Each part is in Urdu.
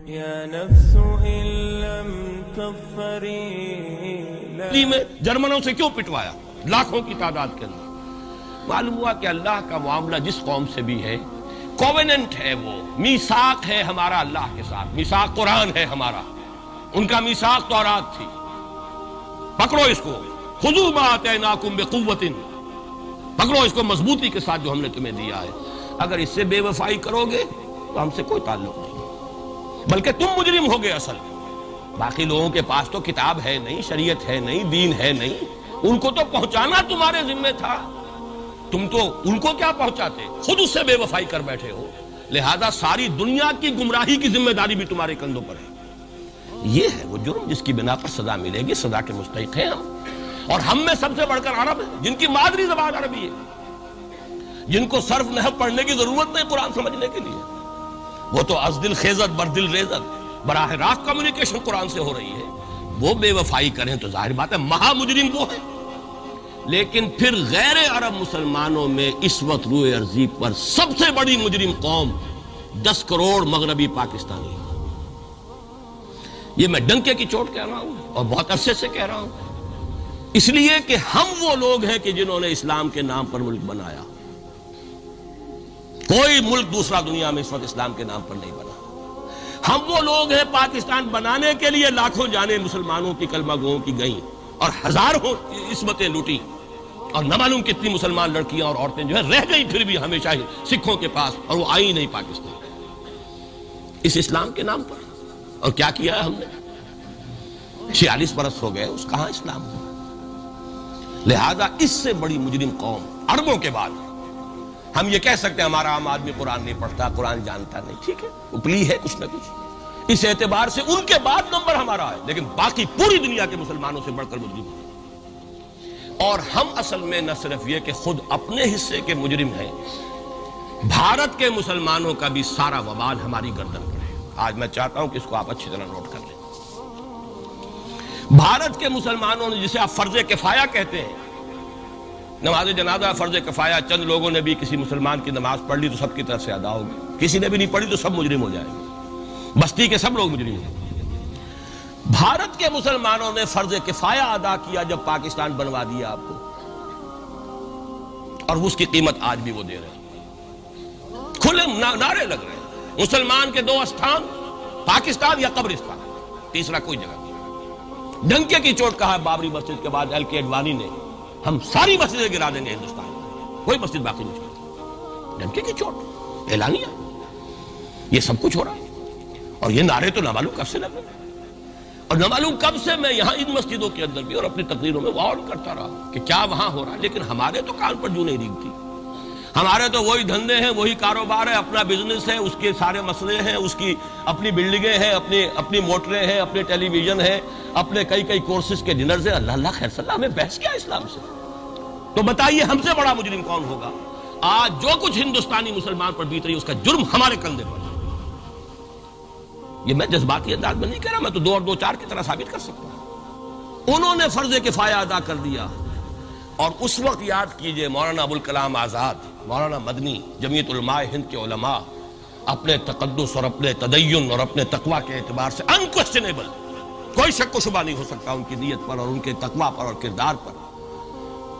يا نفس إن لم تظفري میں جرمنوں سے کیوں پٹوایا لاکھوں کی تعداد کے اندر؟ معلوم ہوا کہ اللہ کا معاملہ جس قوم سے بھی ہے کووننٹ ہے، وہ میثاق ہے ہمارا اللہ کے ساتھ، میثاق قرآن ہے ہمارا، ان کا میثاق تورات تھی۔ پکڑو اس کو، خذوا ما آتیناکم بقوۃ، پکڑو اس کو مضبوطی کے ساتھ جو ہم نے تمہیں دیا ہے۔ اگر اس سے بے وفائی کرو گے تو ہم سے کوئی تعلق نہیں، بلکہ تم مجرم ہوگے اصل۔ باقی لوگوں کے پاس تو کتاب ہے نہیں، شریعت ہے نہیں، دین ہے نہیں، ان کو تو پہنچانا تمہارے ذمہ تھا، تم تو ان کو کیا پہنچاتے، خود اس سے بے وفائی کر بیٹھے ہو۔ لہذا ساری دنیا کی گمراہی کی ذمہ داری بھی تمہارے کندھوں پر ہے۔ یہ ہے وہ جرم جس کی بنا پر سزا ملے گی، سزا کے مستحق ہیں ہم، اور ہم میں سب سے بڑھ کر عرب ہیں جن کی مادری زبان عربی ہے، جن کو صرف نحو پڑھنے کی ضرورت نہیں قرآن سمجھنے کے لیے، وہ تو از دل خیزت بر دل ریزت، براہ راست کمیونیکیشن قرآن سے ہو رہی ہے۔ وہ بے وفائی کریں تو ظاہر بات ہے مہا مجرم وہ ہے۔ لیکن پھر غیر عرب مسلمانوں میں اس وقت روئے ارضی پر سب سے بڑی مجرم قوم 10 کروڑ مغربی پاکستانی، یہ میں ڈنکے کی چوٹ کہہ رہا ہوں اور بہت عرصے سے کہہ رہا ہوں، اس لیے کہ ہم وہ لوگ ہیں کہ جنہوں نے اسلام کے نام پر ملک بنایا۔ کوئی ملک دوسرا دنیا میں اس وقت اسلام کے نام پر نہیں بنا۔ ہم وہ لوگ ہیں پاکستان بنانے کے لیے لاکھوں جانیں مسلمانوں کی کلمہ گوؤں کی گئیں اور ہزاروں عصمتیں لوٹی، اور نہ معلوم کتنی مسلمان لڑکیاں اور عورتیں جو ہے رہ گئی پھر بھی ہمیشہ ہی سکھوں کے پاس، اور وہ آئی نہیں پاکستان اس اسلام کے نام پر۔ اور کیا کیا ہے ہم نے؟ 46 برس ہو گئے، اس کہاں اسلام ہوا؟ لہذا اس سے بڑی مجرم قوم عربوں کے بعد ہم یہ کہہ سکتے ہیں ہمارا عام آدمی قرآن نہیں پڑھتا، قرآن جانتا نہیں، ٹھیک ہے، اپلی ہے کچھ نہ کچھ، اس اعتبار سے ان کے بعد نمبر ہمارا ہے، لیکن باقی پوری دنیا کے مسلمانوں سے بڑھ کر مجرم ہیں۔ اور ہم اصل میں نہ صرف یہ کہ خود اپنے حصے کے مجرم ہیں، بھارت کے مسلمانوں کا بھی سارا وبال ہماری گردن پر ہے۔ آج میں چاہتا ہوں کہ اس کو آپ اچھی طرح نوٹ کر لیں۔ بھارت کے مسلمانوں نے، جسے آپ فرض کفایہ کہتے ہیں، نماز جنازہ فرض کفایہ، چند لوگوں نے بھی کسی مسلمان کی نماز پڑھ لی تو سب کی طرف سے ادا ہوگی، کسی نے بھی نہیں پڑھی تو سب مجرم ہو جائیں گے، بستی کے سب لوگ مجرم ہیں۔ بھارت کے مسلمانوں نے فرض کفایہ ادا کیا جب پاکستان بنوا دیا آپ کو، اور اس کی قیمت آج بھی وہ دے رہے ہیں، کھلے نعرے لگ رہے ہیں، مسلمان کے 2 استھان، پاکستان یا قبرستان، تیسرا کوئی جگہ نہیں۔ ڈنکے کی چوٹ کہا بابری مسجد کے بعد ایل کے اڈوانی نے، ہم ساری مسجدیں گرا دیں گے ہندوستان میں، کوئی مسجد باقی نہیں چھوڑیں۔ ڈنکے کی چوٹ اعلانیہ، یہ سب کچھ ہو رہا ہے، اور یہ نعرے تو نہ معلوم کب سے لگ رہے ہیں، اور نہ معلوم کب سے میں یہاں ان مسجدوں کے اندر بھی اور اپنی تقریروں میں وارن کرتا رہا کہ کیا وہاں ہو رہا ہے، لیکن ہمارے تو کان پر جو نہیں ریگتی، ہمارے تو وہی دھندے ہیں، وہی کاروبار ہے، اپنا بزنس ہے، اس کے سارے مسئلے ہیں، اس کی اپنی بلڈنگیں ہیں، اپنی موٹریں ہیں، اپنے ٹیلی ویژن ہیں، اپنے کئی کورسز کے ڈنرز ہیں۔ اللہ خیر صلی اللہ، ہمیں بحث کیا اسلام سے؟ تو بتائیے ہم سے بڑا مجرم کون ہوگا؟ آج جو کچھ ہندوستانی مسلمان پر بیت رہی ہے اس کا جرم ہمارے کندھے پر ہے۔ یہ میں جذباتی انداز میں نہیں کہہ رہا، میں تو 2 اور 2 4 کی طرح ثابت کر سکتا ہوں۔ انہوں نے فرض کفایہ ادا کر دیا، اور اس وقت یاد کیجئے مولانا ابوالکلام آزاد، مولانا مدنی، جمعیت علماء ہند کے علماء اپنے تقدس اور اپنے تدین اور اپنے تقوی کے اعتبار سے انکویسچنیبل، کوئی شک و شبہ نہیں ہو سکتا ان کی نیت پر اور ان کے تقوی پر اور کردار پر،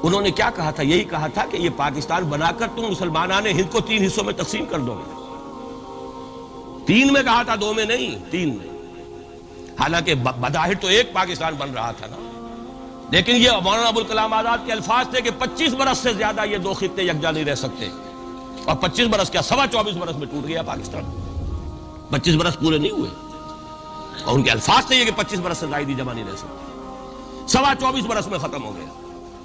انہوں نے کیا کہا تھا؟ یہی کہا تھا کہ یہ پاکستان بنا کر تم مسلمانان ہند کو 3 حصوں میں تقسیم کر دو گے۔ 3 میں کہا تھا، 2 میں نہیں، 3 میں۔ حالانکہ بظاہر تو ایک پاکستان بن رہا تھا نا، لیکن یہ مولانا ابوالکلام آزاد کے الفاظ تھے کہ 25 برس سے زیادہ یہ 2 خطے یکجا نہیں رہ سکتے، اور 25 برس کیا 24.25 برس میں ٹوٹ گیا پاکستان، 25 برس پورے نہیں ہوئے، اور ان کے الفاظ تھے یہ کہ 25 برس سے زائد جمع نہیں رہ سکتے، 24.25 برس میں ختم ہو گیا۔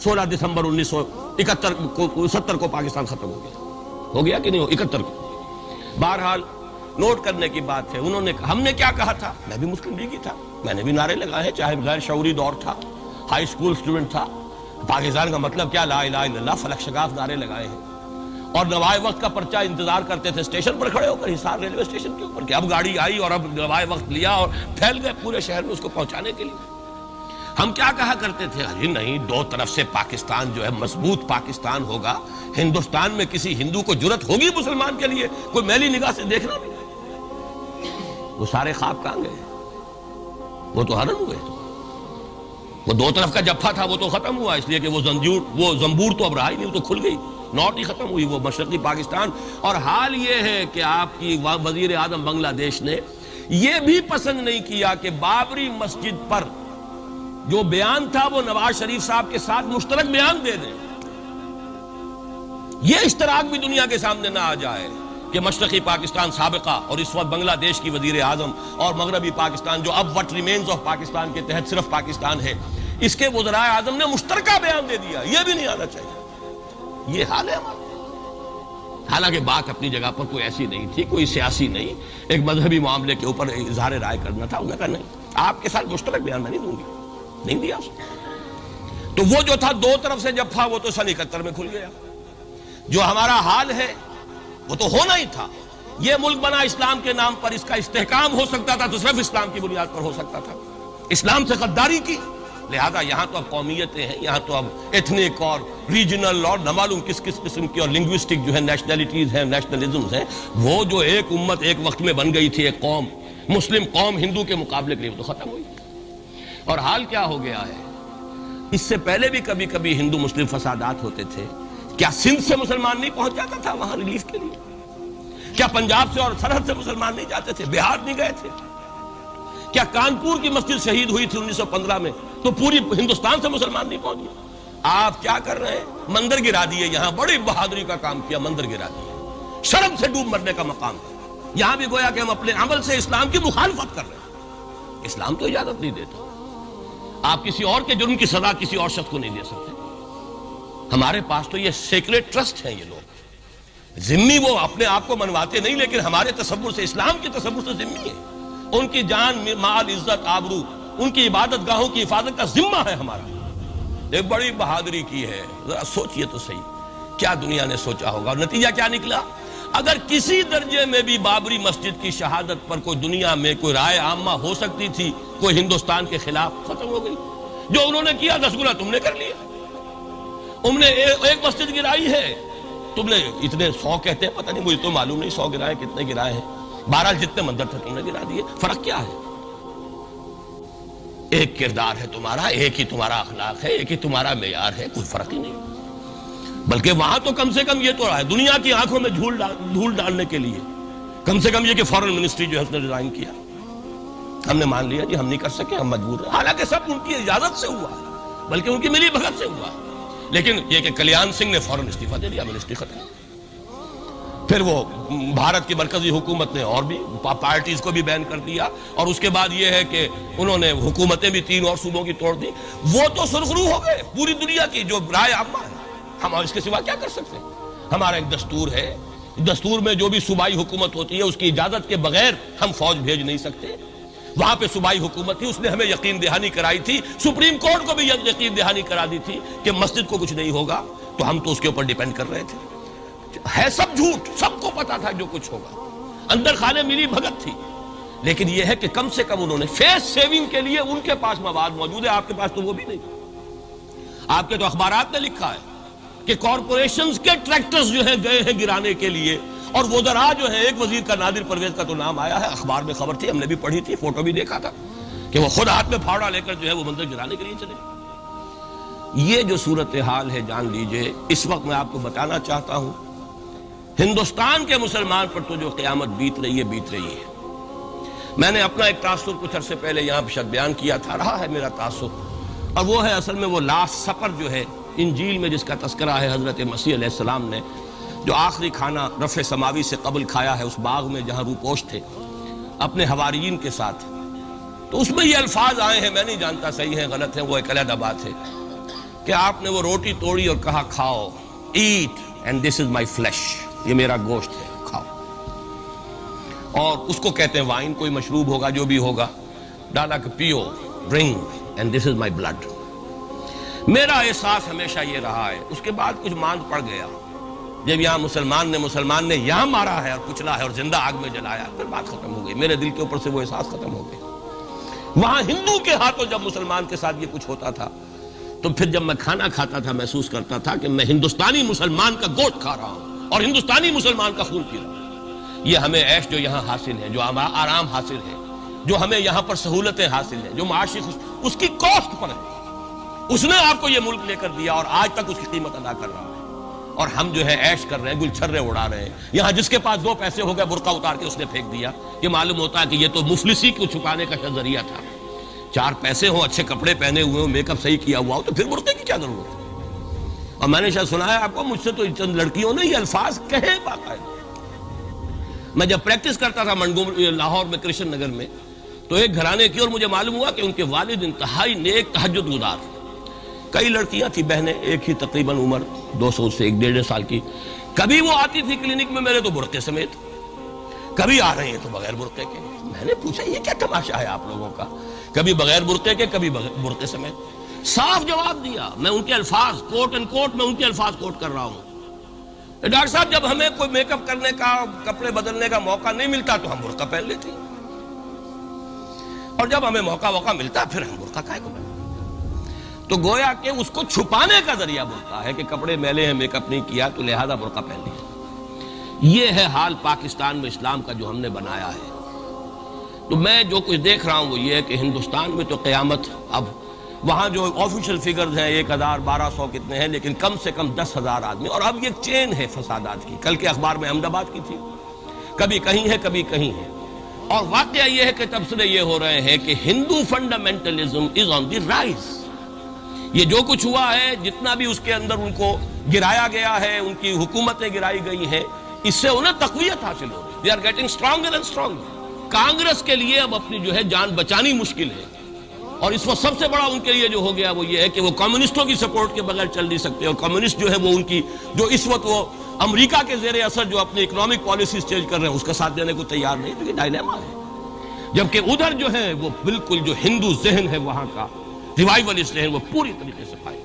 16 دسمبر 1970 کو پاکستان ختم ہو گیا کہ نہیں؟ 71 کو۔ بہرحال نوٹ کرنے کی بات ہے، ہم نے کیا کہا تھا؟ میں بھی مسلم لیگی تھا، میں نے بھی نعرے لگائے، چاہے غیر شعوری دور تھا، ہائی اسکول سٹوڈنٹ تھا، پاکستان کا مطلب کیا، لا الہ الا اللہ، فلک شگاف نعرے لگائے ہیں، اور نوائے وقت کا پرچہ انتظار کرتے تھے اسٹیشن پر کھڑے ہو کر، حصار ریلوے اسٹیشن کے اوپر، کہ اب گاڑی آئی اور اب نوائے وقت لیا، اور پھیل گئے پورے شہر میں اس کو پہنچانے کے لیے۔ ہم کیا کہا کرتے تھے؟ ارے نہیں، 2 طرف سے پاکستان جو ہے مضبوط پاکستان ہوگا، ہندوستان میں کسی ہندو کو جرت ہوگی مسلمان کے لیے کوئی میلی نگاہ سے دیکھنا بھی؟ وہ سارے خواب کہاں گئے؟ وہ تو حرم ہوئے. وہ دو طرف کا جفا تھا وہ تو ختم ہوا، اس لیے کہ وہ زنبور تو اب رہا ہی نہیں، وہ تو کھل گئی. نارتھ ہی ختم ہوئی، وہ مشرقی پاکستان. اور حال یہ ہے کہ آپ کی وزیر اعظم بنگلہ دیش نے یہ بھی پسند نہیں کیا کہ بابری مسجد پر جو بیان تھا وہ نواز شریف صاحب کے ساتھ مشترک بیان دے دیں. یہ اشتراک بھی دنیا کے سامنے نہ آ جائے کہ مشرقی پاکستان سابقہ اور اس وقت بنگلہ دیش کی وزیر اعظم اور مغربی پاکستان جو اب وٹ ریمینز آف پاکستان کے تحت صرف پاکستان ہے، اس کے وزراء اعظم نے مشترکہ بیان دے دیا. یہ بھی نہیں آنا چاہیے. یہ حال ہے ہمارا. حالانکہ بات اپنی جگہ پر کوئی ایسی نہیں تھی، کوئی سیاسی نہیں، ایک مذہبی معاملے کے اوپر اظہار رائے کرنا تھا. انہوں نے کہا نہیں، آپ کے ساتھ مشترک بیان میں نہیں دوں گی. نہیں دیا اس نے. تو وہ جو تھا دو طرف سے جفا وہ تو سن 71 میں کھل گیا. جو ہمارا حال ہے وہ تو ہونا ہی تھا. یہ ملک بنا اسلام کے نام پر، اس کا استحکام ہو سکتا تھا تو صرف اسلام کی بنیاد پر ہو سکتا تھا. اسلام سے غداری کی، لہذا یہاں تو اب قومیتیں ہیں، یہاں تو اب ایتھنک اور ریجنل اور نہ معلوم کس کس قسم کی اور لنگوسٹک جو ہے نیشنلٹیز ہیں، نیشنلزمز ہیں. وہ جو ایک امت ایک وقت میں بن گئی تھی، ایک قوم، مسلم قوم ہندو کے مقابلے کے لیے، وہ تو ختم ہوئی. اور حال کیا ہو گیا ہے؟ اس سے پہلے بھی کبھی کبھی ہندو مسلم فسادات ہوتے تھے. کیا سندھ سے مسلمان نہیں پہنچ جاتا تھا وہاں ریلیف کے لیے؟ کیا پنجاب سے اور سرحد سے مسلمان نہیں جاتے تھے؟ بہار نہیں گئے تھے؟ کیا کانپور کی مسجد شہید ہوئی تھی 1915 میں تو پوری ہندوستان سے مسلمان نہیں پہنچ گئے؟ آپ کیا کر رہے ہیں؟ مندر گرا دیے. یہاں بڑی بہادری کا کام کیا، مندر گرا دیے. شرم سے ڈوب مرنے کا مقام ہے. یہاں بھی گویا کہ ہم اپنے عمل سے اسلام کی مخالفت کر رہے ہیں. اسلام تو اجازت نہیں دیتا. آپ کسی اور کے جرم کی سزا کسی اور شخص کو نہیں دے سکتے. ہمارے پاس تو یہ سیکریٹ ٹرسٹ ہیں. یہ لوگ ذمہ وہ اپنے آپ کو منواتے نہیں، لیکن ہمارے تصور سے، اسلام کے تصور سے ذمہ ہے. ان کی جان، مال، عزت، آبرو، ان کی عبادت گاہوں کی حفاظت کا ذمہ ہے ہمارا. ایک بڑی بہادری کی ہے. ذرا سوچئے تو صحیح کیا دنیا نے سوچا ہوگا. اور نتیجہ کیا نکلا؟ اگر کسی درجے میں بھی بابری مسجد کی شہادت پر کوئی دنیا میں کوئی رائے عامہ ہو سکتی تھی کوئی ہندوستان کے خلاف، ختم ہو گئی. جو انہوں نے کیا 10 گنا تم نے کر لیا. تم نے ایک مسجد گرائی ہے، تم نے اتنے 100 کہتے ہیں، پتہ نہیں مجھے تو معلوم نہیں 100 گرائے کتنے گرائے ہیں. بہرحال جتنے مندر تھے تم نے گرا دیے. فرق کیا ہے؟ ایک کردار ہے تمہارا، ایک ہی تمہارا اخلاق ہے، ایک ہی تمہارا معیار ہے. کوئی فرق ہی نہیں. بلکہ وہاں تو کم سے کم یہ تو رہا ہے دنیا کی آنکھوں میں دھول ڈالنے کے لیے کم سے کم یہ کہ فارن منسٹری جو ہے اس نے ریزائن کیا. ہم نے مان لیا جی ہم نہیں کر سکے، ہم مجبور ہیں. حالانکہ سب ان کی اجازت سے ہوا ہے، بلکہ ان کی ملی بھگت سے ہوا ہے. لیکن یہ کہ کلیان سنگھ نے فوراً استعفیٰ دے دیا، منسٹری ختم. پھر وہ بھارت کی مرکزی حکومت نے اور بھی پارٹیز کو بھی بین کر دیا. اور اس کے بعد یہ ہے کہ انہوں نے حکومتیں بھی 3 اور صوبوں کی توڑ دی. وہ تو سرخرو ہو گئے پوری دنیا کی جو رائے عامہ ہے. ہم اس کے سوا کیا کر سکتے ہیں؟ ہمارا ایک دستور ہے، دستور میں جو بھی صوبائی حکومت ہوتی ہے اس کی اجازت کے بغیر ہم فوج بھیج نہیں سکتے. وہاں پہ صوبائی حکومت تھی، اس نے ہمیں یقین دہانی کرائی تھی. سپریم کورٹ کو بھی یقین دہانی کرا دی تھی کہ مسجد کو کچھ نہیں ہوگا. تو ہم تو اس کے اوپر ڈیپینڈ کر رہے تھے. ہے سب جھوٹ، سب کو پتا تھا جو کچھ ہوگا. اندر خانے ملی بھگت تھی. لیکن یہ ہے کہ کم سے کم انہوں نے فیس سیونگ کے لیے ان کے پاس مواد موجود ہے. آپ کے پاس تو وہ بھی نہیں. آپ کے تو اخبارات نے لکھا ہے کہ کارپوریشنز کے ٹریکٹرز جو ہیں گئے ہیں گرانے کے لیے. اور وزراء جو ہیں، ایک وزیر کا نادر پرویز کا تو نام آیا ہے، اخبار میں خبر تھی، ہم نے بھی پڑھی تھی، فوٹو بھی دیکھا تھا کہ وہ خود ہاتھ میں پھاوڑا لے کر جو ہے وہ مندر گرانے کے لیے چلے. یہ جو صورتحال ہے جان لیجئے. اس وقت میں آپ کو بتانا چاہتا ہوں ہندوستان کے مسلمان پر تو جو قیامت بیت رہی ہے. میں نے اپنا ایک تاثر کچھ عرصے پہلے یہاں شد بیان کیا تھا، رہا ہے میرا تاثر. اور وہ ہے اصل میں وہ لاسٹ سپر جو ہے انجیل میں جس کا تذکرہ ہے حضرت مسیح علیہ السلام نے جو آخری کھانا رفع سماوی سے قبل کھایا ہے اس باغ میں جہاں روپوش تھے اپنے حواریین کے ساتھ. تو اس میں یہ الفاظ آئے ہیں، میں نہیں جانتا صحیح ہیں غلط ہیں، وہ ایک علیحدہ بات ہے کہ آپ نے وہ روٹی توڑی اور کہا کھاؤ، eat and this is my flesh, یہ میرا گوشت ہے، کھاؤ. اور اس کو کہتے ہیں وائن، کوئی مشروب ہوگا جو بھی ہوگا، ڈالا کہ پیو، drink and this is my blood. میرا احساس ہمیشہ یہ رہا ہے. اس کے بعد کچھ ماند پڑ گیا جب یہاں مسلمان نے یہاں مارا ہے اور کچلا ہے اور زندہ آگ میں جلایا، پھر بات ختم ہو گئی. میرے دل کے اوپر سے وہ احساس ختم ہو گئے. وہاں ہندو کے ہاتھوں جب مسلمان کے ساتھ یہ کچھ ہوتا تھا تو پھر جب میں کھانا کھاتا تھا محسوس کرتا تھا کہ میں ہندوستانی مسلمان کا گوشت کھا رہا ہوں اور ہندوستانی مسلمان کا خون پی رہا ہوں. یہ ہمیں عیش جو یہاں حاصل ہے، جو آرام حاصل ہے، جو ہمیں یہاں پر سہولتیں حاصل ہیں، جو معاشی اس کی کاسٹ پر ہے۔ اس نے آپ کو یہ ملک لے کر دیا اور آج تک اس کی قیمت ادا کر رہا ہے، اور ہم جو ہے عیش کر رہے ہیں، گل چھرے اڑا رہے ہیں۔ یہاں جس کے پاس 2 پیسے ہو گئے برقع اتار کے اس نے پھینک دیا، یہ معلوم ہوتا ہے کہ یہ تو مفلسی کو چھپانے کا ذریعہ تھا۔ 4 پیسے ہوں، اچھے کپڑے پہنے ہوئے ہوں، میک اپ صحیح کیا ہوا ہو، تو پھر برقعے کی کیا ضرورت ہے؟ اور میں نے شاید سنا ہے آپ کو، مجھ سے تو چند لڑکیوں نے یہ الفاظ کہے باقاعدہ۔ میں جب پریکٹس کرتا تھا لاہور میں کرشن نگر میں، تو ایک گھرانے کی، اور مجھے معلوم ہوا کہ ان کے والد انتہائی نیک تہجد گزار، کئی لڑکیاں تھیں بہنیں، ایک ہی تقریباً عمر 200 سے 1.5 سال کی۔ کبھی وہ آتی تھی کلینک میں میرے تو برقعے سمیت، کبھی آ رہے ہیں تو بغیر برقعے کے۔ میں نے پوچھا یہ کیا تماشا ہے آپ لوگوں کا، کبھی بغیر برقعے کے، کبھی برقعے سمیت۔ صاف جواب دیا، میں ان کے الفاظ کوٹ اینڈ کوٹ میں ان کے الفاظ کوٹ کر رہا ہوں، ڈاکٹر صاحب جب ہمیں کوئی میک اپ کرنے کا، کپڑے بدلنے کا موقع نہیں ملتا تو ہم برقع پہن لیتے ہیں، اور جب ہمیں موقع ملتا پھر ہم برقع کائے کو پہنتے۔ تو گویا کہ اس کو چھپانے کا ذریعہ برقع ہے کہ کپڑے میلے ہیں، میک اپ نہیں کیا تو لہذا برقع پہن لیا۔ یہ ہے حال پاکستان میں اسلام کا جو ہم نے بنایا ہے۔ تو میں جو کچھ دیکھ رہا ہوں وہ یہ ہے کہ ہندوستان میں تو قیامت، اب وہاں جو آفیشل فگرز ہیں 1000 1200 کتنے ہیں، لیکن کم سے کم 10,000 آدمی، اور اب یہ چین ہے فسادات کی۔ کل کے اخبار میں احمد آباد کی تھی، کبھی کہیں ہے کبھی کہیں ہے، اور واقعہ یہ ہے کہ تبصرے یہ ہو رہے ہیں کہ ہندو فنڈامنٹلزم از آن دی رائز۔ یہ جو کچھ ہوا ہے، جتنا بھی اس کے اندر ان کو گرایا گیا ہے، ان کی حکومتیں گرائی گئی ہیں، اس سے انہیں تقویت حاصل ہو رہی ہے۔ They are getting stronger and stronger. Congress کے لیے اب اپنی جو ہے جان بچانی مشکل ہے، اور اس وقت سب سے بڑا ان کے لیے جو ہو گیا وہ یہ ہے کہ وہ کمیونسٹوں کی سپورٹ کے بغیر چل نہیں سکتے، اور کمیونسٹ جو ہے وہ ان کی جو اس وقت وہ امریکہ کے زیر اثر جو اپنی اکنامک پالیسیز چینج کر رہے ہیں اس کا ساتھ دینے کو تیار نہیں، تو یہ ڈائلیما ہے۔ جبکہ ادھر جو ہے وہ بالکل جو ہندو ذہن ہے وہاں کا ریوائولسٹ ذہن وہ پوری طریقے سے پائے۔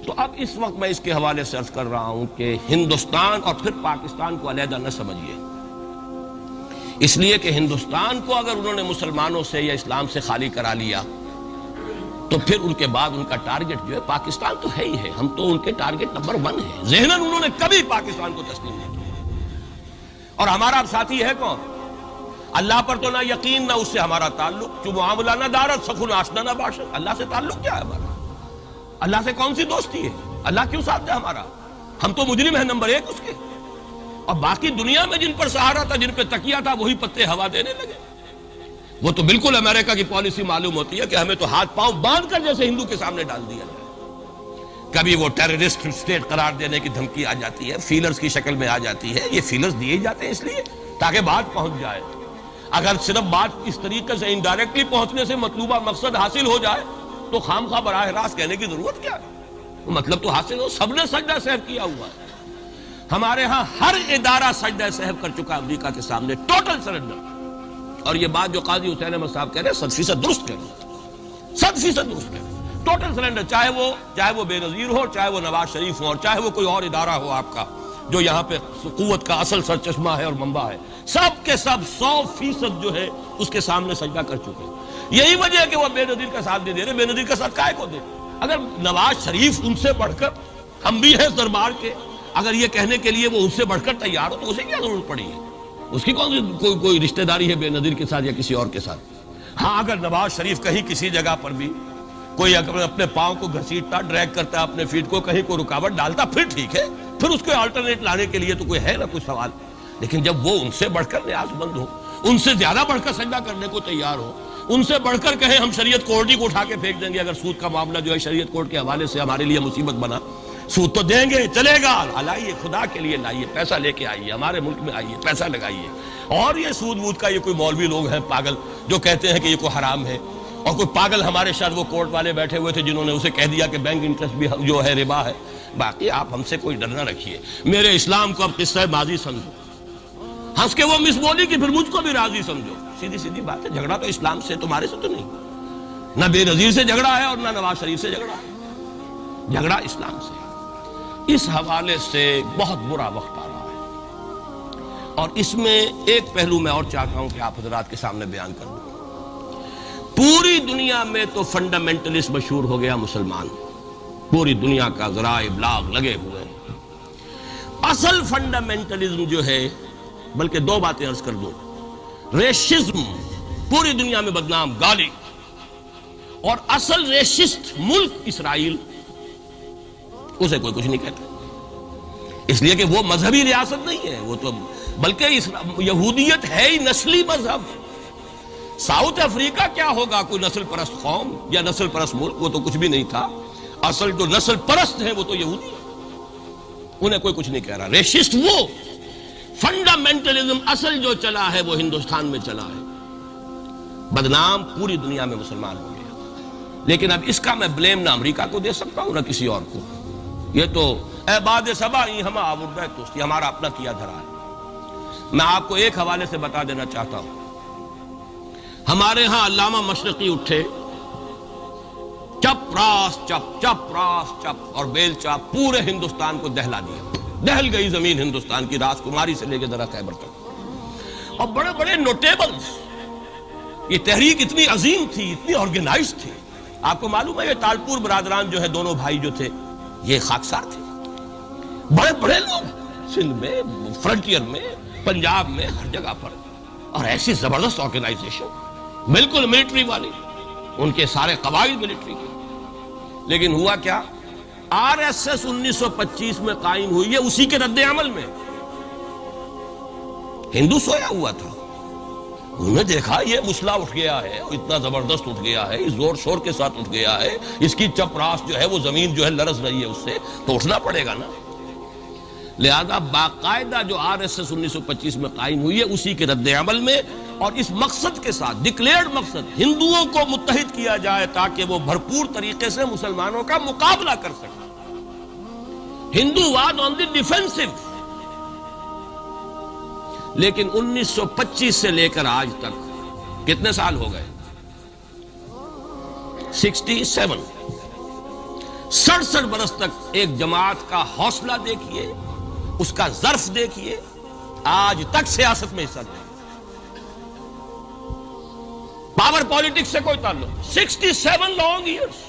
تو اب اس وقت میں اس کے حوالے سے عرض کر رہا ہوں کہ ہندوستان اور پھر پاکستان کو علیحدہ نہ سمجھیے، اس لیے کہ ہندوستان کو اگر انہوں نے مسلمانوں سے یا اسلام سے خالی کرا لیا تو پھر ان کے بعد ان کا ٹارگٹ جو ہے پاکستان تو ہے ہی ہے، ہم تو ان کے ٹارگٹ نمبر 1 ہے۔ ذہناً انہوں نے کبھی پاکستان کو تسلیم نہیں کیا، اور ہمارا اب ساتھی ہے کون؟ اللہ پر تو نہ یقین نہ اس سے ہمارا تعلق، جو معاملہ نہ دارت سخن آشنا نہ باشد۔ اللہ سے تعلق کیا ہے ہمارا؟ اللہ سے کون سی دوستی ہے؟ اللہ کیوں ساتھ ہے ہمارا؟ ہم تو مجرم ہیں نمبر 1 اس کے، اور باقی دنیا میں جن پر سہارا تھا، جن پہ تکیہ تھا، وہی پتے ہوا دینے لگے۔ وہ تو بالکل امریکہ کی پالیسی معلوم ہوتی ہے کہ ہمیں تو ہاتھ پاؤں باندھ کر جیسے ہندو کے سامنے ڈال دیا جائے۔ کبھی وہ ٹیررسٹ اسٹیٹ قرار دینے کی دھمکی آ جاتی ہے، فیلرز کی شکل میں آ جاتی ہے۔ یہ فیلرز دیے جاتے ہیں اس لیے تاکہ بات پہنچ جائے۔ اگر صرف بات اس طریقے سے انڈائریکٹلی پہنچنے سے مطلوبہ مقصد حاصل ہو جائے تو خام خواہ براہ راست کہنے کی ضرورت کیا ہے؟ مطلب تو حاصل ہو۔ سب نے سجدہ سہو کیا ہوا ہے، ہمارے ہاں ہر ادارہ سجدہ سہو کر چکا امریکہ کے سامنے، ٹوٹل سرنڈر۔ اور یہ بات جو قاضی حسین احمد صاحب کہہ رہے ہیں 100% درست کہہ رہے ہیں، 100% درست کہہ رہے ہیں۔ ٹوٹل سرنڈر، چاہے وہ بے نظیر ہو، چاہے وہ نواز شریف ہو، اور چاہے وہ کوئی اور ادارہ ہو آپ کا جو یہاں پہ قوت کا اصل سرچشمہ ہے اور منبع ہے، سب کے سب 100% جو ہے اس کے سامنے سجدہ کر چکے ہیں۔ یہی وجہ ہے کہ وہ بے نظیر کا ساتھ نہیں دے رہے۔ بے نظیر کا ساتھ کائے کو دے؟ اگر نواز شریف ان سے بڑھ کر، ہم بھی ہیں دربار کے، اگر یہ کہنے کے لیے وہ ان سے بڑھ کر تیار ہو تو اسے کیا ضرورت پڑی ہے؟ اس کی کون سی کوئی رشتہ داری ہے بے نظیر کے ساتھ یا کسی اور کے ساتھ؟ ہاں اگر نواز شریف کہیں کسی جگہ پر بھی کوئی اپنے پاؤں کو گھسیٹتا، ڈریگ کرتا ہے اپنے فیٹ کو، کہیں کوئی رکاوٹ ڈالتا، پھر ٹھیک ہے، پھر اس کو آلٹرنیٹ لانے کے لیے تو کوئی ہے نہ کوئی سوال۔ لیکن جب وہ ان سے بڑھ کر نیاز مند ہو، ان سے زیادہ بڑھ کر سجدہ کرنے کو تیار ہو، ان سے بڑھ کر کہیں ہم شریعت کورٹ ہی کو اٹھا کے پھینک دیں گے اگر سود کا معاملہ جو ہے شریعت کورٹ کے حوالے سے ہمارے لیے مصیبت بنا، سود تو دیں گے، چلے گا، لائیے خدا کے لیے لائیے، پیسہ لے کے آئیے، ہمارے ملک میں آئیے، پیسہ لگائیے۔ اور یہ سود وود کا یہ کوئی مولوی لوگ ہیں پاگل جو کہتے ہیں کہ یہ کوئی حرام ہے، اور کوئی پاگل ہمارے شاید وہ کورٹ والے بیٹھے ہوئے تھے جنہوں نے اسے کہہ دیا کہ بینک انٹرسٹ بھی جو ہے ربا ہے۔ باقی آپ ہم سے کوئی ڈر نہ رکھیے، میرے اسلام کو اب قصہ ماضی سمجھو، ہنس کے وہ مس بولی کہ پھر مجھ کو بھی راضی سمجھو۔ سیدھی بات ہے، جھگڑا تو اسلام سے تمہارے سے تو نہیں، نہ بے نظیر سے جھگڑا ہے اور نہ نواز شریف سے جھگڑا ہے، جھگڑا اسلام سے۔ اس حوالے سے بہت برا وقت آ رہا ہے، اور اس میں ایک پہلو میں اور چاہتا ہوں کہ آپ حضرات کے سامنے بیان کر دوں۔ پوری دنیا میں تو فنڈامنٹلسٹ مشہور ہو گیا مسلمان، پوری دنیا کا ذرائع ابلاغ لگے ہوئے ہیں۔ اصل فنڈامنٹلزم جو ہے بلکہ دو باتیں عرض کر دوں. ریشزم پوری دنیا میں بدنام گالی، اور اصل ریشسٹ ملک اسرائیل، اسے کوئی کچھ نہیں کہتا، اس لیے کہ وہ مذہبی ریاست نہیں ہے، وہ تو بلکہ یہودیت ہے ہی نسلی مذہب. ساؤتھ افریقہ کیا ہوگا کوئی نسل پرست قوم یا نسل پرست ملک؟ وہ تو کچھ بھی نہیں تھا. اصل جو نسل پرست ہیں وہ تو یہودی ہیں، انہیں کوئی کچھ نہیں کہہ رہا. ریشسٹ وہ فنڈامنٹلزم اصل جو چلا ہے وہ ہندوستان میں چلا ہے، بدنام پوری دنیا میں مسلمان ہو گیا. لیکن اب اس کا میں بلیم نہ امریکہ کو دے سکتا ہوں نہ کسی اور کو. یہ تو اے باد سبا ہی ہم آوردہ توست، یہ ہمارا اپنا کیا دھرا ہے. میں آپ کو ایک حوالے سے بتا دینا چاہتا ہوں. ہمارے ہاں علامہ مشرقی اٹھے، چپ راس چپ چپ راس چپ اور بیل چاپ پورے ہندوستان کو دہلا دیا. دہل گئی زمین ہندوستان کی، راس کماری سے لے کے ذرا خیبر تک. اور بڑے بڑے نوٹیبلز، یہ تحریک اتنی عظیم تھی، اتنی آرگنائز تھی. آپ کو معلوم ہے یہ تالپور برادران جو ہے، دونوں بھائی جو تھے، یہ خاکسار تھے. بڑے بڑے لوگ سندھ میں، فرنٹیئر میں، پنجاب میں، ہر جگہ پر. اور ایسی زبردست آرگنائزیشن، بالکل ملٹری والی، ان کے سارے قواعد ملٹری کے. لیکن ہوا کیا؟ آر ایس ایس 1925 میں قائم ہوئی ہے، اسی کے رد عمل میں. ہندو سویا ہوا تھا، انہوں نے دیکھا یہ مسئلہ اٹھ گیا ہے، اتنا زبردست اٹھ گیا ہے، اس زور شور کے ساتھ اٹھ گیا ہے، اس کی چپراس جو ہے وہ زمین جو ہے لرز رہی ہے، اس سے تو اٹھنا پڑے گا نا. لہذا باقاعدہ جو آر ایس ایس 1925 میں قائم ہوئی ہے اسی کے رد عمل میں، اور اس مقصد کے ساتھ، ڈکلیئرڈ مقصد، ہندوؤں کو متحد کیا جائے تاکہ وہ بھرپور طریقے سے مسلمانوں کا مقابلہ کر سکیں. ہندو واد آن دی ڈیفینسو. لیکن 1925 سے لے کر آج تک کتنے سال ہو گئے؟ 67. 67 برس تک ایک جماعت کا حوصلہ دیکھیے، اس کا ظرف دیکھیے، آج تک سیاست میں حصہ نہیں. پاور پالیٹکس سے کوئی تعلق. 67 لانگ ایئرس.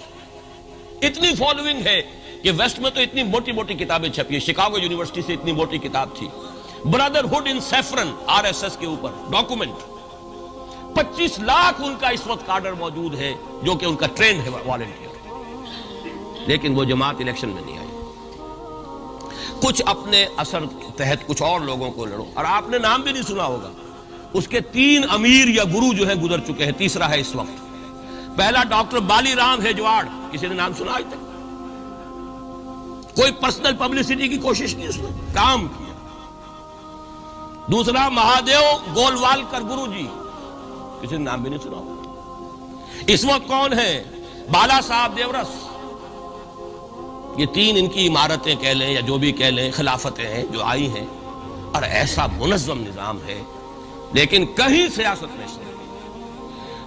اتنی فالوئنگ ہے کہ ویسٹ میں تو اتنی موٹی موٹی کتابیں چھپی ہیں. شکاگو یونیورسٹی سے اتنی موٹی کتاب تھی، برادرہڈ ان سیفرن، آر ایس ایس کے اوپر ڈاکومنٹ. 25 لاکھ ان کا اس وقت کارڈر موجود ہے جو کہ ان کا ٹرینڈ ہے والنٹیئر. لیکن وہ جماعت الیکشن میں نہیں آئی. کچھ اپنے اثر تحت کچھ اور لوگوں کو لڑو. اور آپ نے نام بھی نہیں سنا ہوگا، اس کے 3 امیر یا گرو جو ہیں گزر چکے ہیں، تیسرا ہے اس وقت. پہلا ڈاکٹر بالی رام ہیجواڑ، کسی نے نام سنا آج تک؟ کوئی پرسنل پبلسٹی کی کوشش کی، اس نے کام کیا. دوسرا مہادیو گولوالکر گرو جی، کسی نے نام بھی نہیں سنا ہوگا. اس وقت کون ہے؟ بالا صاحب دیورس. یہ 3 ان کی عمارتیں کہہ لیں یا جو بھی کہہ لیں، خلافتیں ہیں جو آئی ہیں، اور ایسا منظم نظام ہے، لیکن کہیں سیاست میں سے.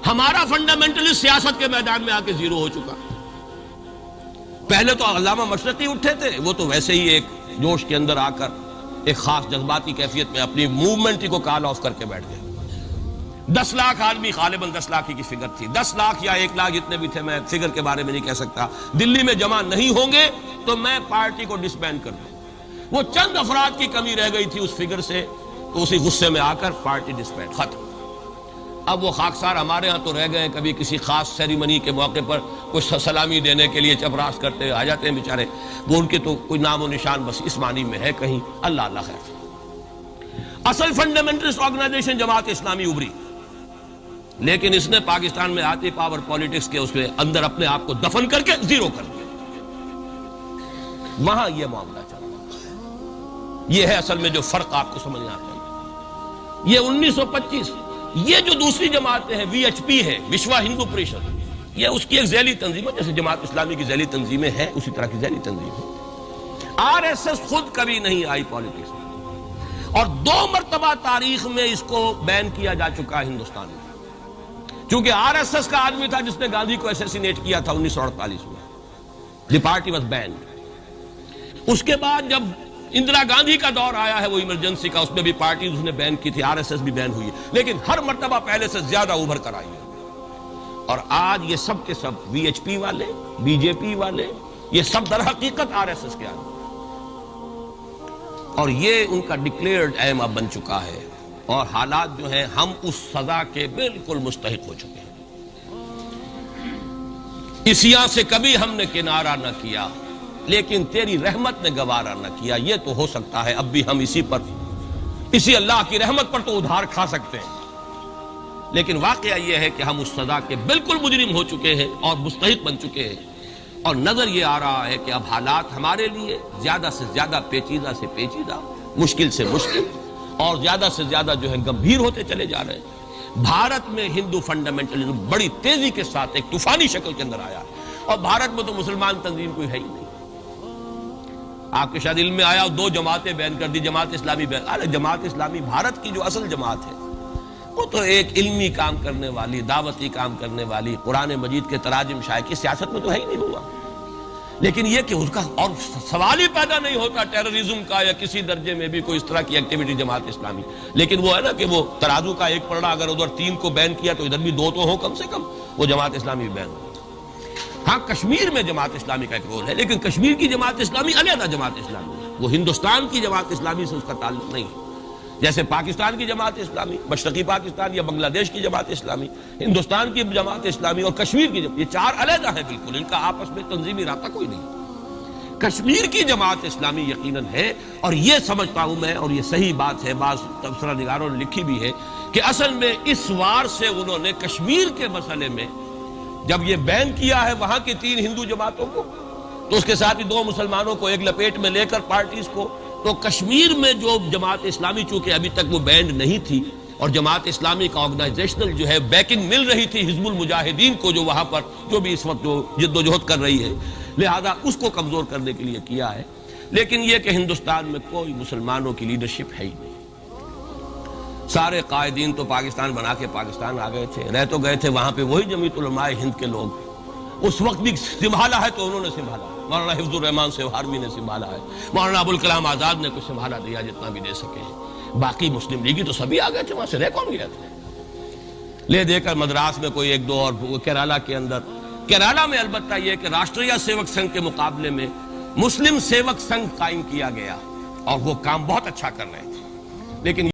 ہمارا فنڈامنٹلسٹ سیاست کے میدان میں آ کے زیرو ہو چکا. پہلے تو علامہ مشرقی اٹھے تھے، وہ تو ویسے ہی ایک جوش کے اندر آ کر ایک خاص جذباتی کیفیت میں اپنی موومنٹ کو کال آف کر کے بیٹھ گئے. 10 لاکھ آدمی، غالباً 10 لاکھ کی فگر تھی، 10 لاکھ یا 1 لاکھ جتنے بھی تھے، میں فگر کے بارے میں نہیں کہہ سکتا، دلی میں جمع نہیں ہوں گے تو میں پارٹی کو ڈسبینڈ کر دوں. وہ چند افراد کی کمی رہ گئی تھی اس فگر سے، تو اسی غصے میں آ کر پارٹی ڈسبینڈ، ختم. اب وہ خاکسار ہمارے ہاں تو رہ گئے، کبھی کسی خاص سیریمنی کے موقع پر کچھ سلامی دینے کے لیے چپراس کرتے آ جاتے ہیں بیچارے. وہ ان کے تو کوئی نام و نشان بس اس معنی میں ہے کہیں. اللہ اللہ خیر. اصل فنڈامنٹلسٹ آرگنائزیشن جماعت اسلامی ابھری، لیکن اس نے پاکستان میں آتی پاور پالیٹکس کے اس کے اندر اپنے آپ کو دفن کر کے زیرو کر دیا. وہاں یہ معاملہ چل رہا ہے. یہ ہے اصل میں جو فرق آپ کو سمجھنا چاہیے. یہ 1925، یہ جو دوسری جماعتیں ہیں، وی ایچ پی ہے، وشوا ہندو پریشد، یہ اس کی ایک ذیلی تنظیم ہے، جیسے جماعت اسلامی کی ذیلی تنظیمیں ہیں اسی طرح کی ذیلی تنظیم ہے. آر ایس ایس خود کبھی نہیں آئی پالیٹکس میں، اور 2 مرتبہ تاریخ میں اس کو بین کیا جا چکا ہے ہندوستان میں. چونکہ آر ایس ایس کا آدمی تھا جس نے گاندھی کو اسیسینیٹ کیا تھا 1948 میں. دی پارٹی واز بینڈ. اس کے بعد جب اندرا گاندھی کا دور آیا ہے وہ ایمرجنسی کا، اس میں بھی پارٹیز اس نے بین کی تھی، آر ایس ایس بھی بین ہوئی ہے، لیکن ہر مرتبہ پہلے سے زیادہ ابھر کر آئی ہے. اور آج یہ سب کے سب وی ایچ پی والے، بی جے پی والے، یہ سب در حقیقت آر ایس ایس کے آدمی. اور یہ ان کا ڈکلیئرڈ ایم اب بن چکا ہے، اور حالات جو ہیں ہم اس سزا کے بالکل مستحق ہو چکے ہیں۔ اسیاں سے کبھی ہم نے کنارہ نہ کیا، لیکن تیری رحمت نے گوارا نہ کیا۔ یہ تو ہو سکتا ہے اب بھی ہم اسی اللہ کی رحمت پر تو ادھار کھا سکتے ہیں، لیکن واقعہ یہ ہے کہ ہم اس سزا کے بالکل مجرم ہو چکے ہیں اور مستحق بن چکے ہیں، اور نظر یہ آ رہا ہے کہ اب حالات ہمارے لیے زیادہ سے زیادہ پیچیدہ سے پیچیدہ، مشکل سے مشکل، اور زیادہ سے زیادہ جو ہے گمبھیر ہوتے چلے جا رہے ہیں۔ بھارت میں ہندو فنڈامنٹلزم بڑی تیزی کے ساتھ ایک طوفانی شکل کے اندر آیا ہے، اور بھارت میں تو مسلمان تنظیم کوئی ہے ہی نہیں۔ آپ کے شاید علم میں آیا 2 جماعتیں بین کر دی، جماعت اسلامی بین۔ ارے جماعت اسلامی بھارت کی جو اصل جماعت ہے وہ تو ایک علمی کام کرنے والی، دعوتی کام کرنے والی، قرآن مجید کے تراجم شائع کی سیاست میں تو ہے ہی نہیں ہوا۔ لیکن یہ کہ اس کا اور سوال ہی پیدا نہیں ہوتا ٹیررزم کا یا کسی درجے میں بھی کوئی اس طرح کی ایکٹیویٹی جماعت اسلامی، لیکن وہ ہے نا کہ وہ ترازو کا ایک پلڑا اگر ادھر 3 کو بین کیا تو ادھر بھی 2 تو ہوں کم سے کم، وہ جماعت اسلامی بین ہو۔ ہاں کشمیر میں جماعت اسلامی کا ایک رول ہے، لیکن کشمیر کی جماعت اسلامی علیحدہ جماعت اسلامی ہے، وہ ہندوستان کی جماعت اسلامی سے اس کا تعلق نہیں ہے۔ جیسے پاکستان کی جماعت اسلامی، مشرقی پاکستان یا بنگلہ دیش کی جماعت اسلامی، ہندوستان کی جماعت اسلامی اور کشمیر کی جماعت، یہ 4 علیحدہ ہیں بالکل، ان کا آپس میں تنظیمی رابطہ کوئی نہیں۔ کشمیر کی جماعت اسلامی یقیناً ہے، اور یہ سمجھتا ہوں میں، اور یہ صحیح بات ہے، بعض تبصرہ نگاروں نے لکھی بھی ہے کہ اصل میں اس وار سے انہوں نے کشمیر کے مسئلے میں جب یہ بین کیا ہے وہاں کی 3 ہندو جماعتوں کو، تو اس کے ساتھ ہی 2 مسلمانوں کو ایک لپیٹ میں لے کر پارٹیز کو، تو کشمیر میں جو جماعت اسلامی چونکہ ابھی تک وہ بینڈ نہیں تھی، اور جماعت اسلامی کا آرگنائزیشنل جو ہے بیکنگ مل رہی تھی حزب المجاہدین کو، جو وہاں پر جو بھی اس وقت جو جد و جہد کر رہی ہے، لہذا اس کو کمزور کرنے کے لیے کیا ہے۔ لیکن یہ کہ ہندوستان میں کوئی مسلمانوں کی لیڈرشپ ہے ہی نہیں، سارے قائدین تو پاکستان بنا کے پاکستان آ گئے تھے، رہ تو گئے تھے وہاں پہ وہی جمیعت علماء ہند کے لوگ، اس وقت بھی سنبھالا ہے تو انہوں نے سنبھالا، مولانا حفظ الرحمان سیوہاروی نے سنبھالا ہے، مولانا ابوالکلام آزاد نے کچھ سنبھالا دیا جتنا بھی دے سکے ہیں، باقی مسلم لیگی تو سبھی آ گئے تھے، وہاں سے رہ کون گیا تھا؟ لے دے کر مدراس میں کوئی 1-2 اور کیرالہ کے اندر، کیرالہ میں البتہ یہ کہ راشٹریہ سیوک سنگھ کے مقابلے میں مسلم سیوک سنگھ قائم کیا گیا، اور وہ کام بہت اچھا کر رہے تھے، لیکن